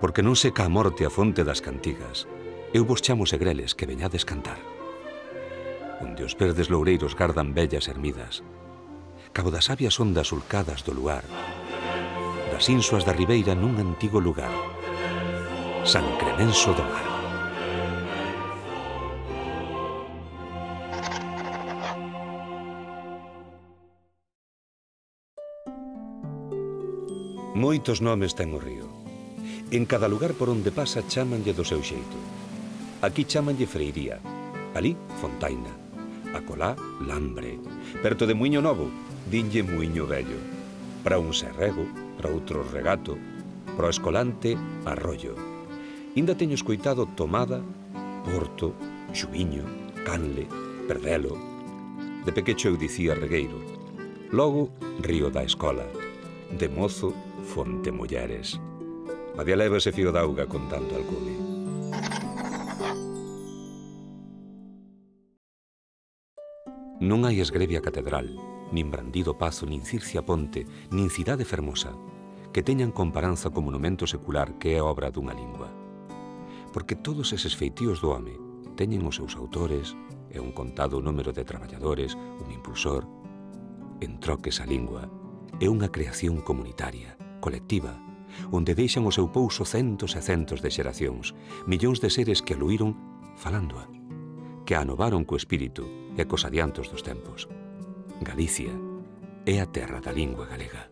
Porque non seca a morte a fonte das cantigas, eu vos chamo segreles que veñades cantar. Onde os verdes loureiros gardan bellas ermidas, cabo das sabias ondas sulcadas do luar, das insuas da ribeira nun antigo lugar, San Cremenso do Mar. Moitos nomes ten o río. En cada lugar por onde pasa chámanlle do seu xeito. Aquí chámanlle Freiría, alí Fontaina, acolá Lambre, perto de Muiño Novo, dinlle Muiño Vello. Para uns é rego, para outros regato, para o Escolante arroyo. Inda teño escoitado Tomada, Porto, Xubiño, Canle, Perdelo. De pequecho eu dicía regueiro. Logo, río da escola. De mozo, Fonte Mulleres. Adía leva ese fío d'auga con tanto alcume. Non hai esgrebia catedral, nin brandido pazo, nin circia ponte, nin cidade fermosa, que teñan comparanza co monumento secular que é obra dunha lingua. Porque todos eses feitíos do home teñen os seus autores e un contado número de traballadores, un impulsor. En troques a lingua é unha creación comunitaria, colectiva, onde deixan o seu pouso centos e centos de xeracións, millóns de seres que aluíron falándoa, que a anovaron co espírito e cos adiantos dos tempos. Galicia é a terra da lingua galega.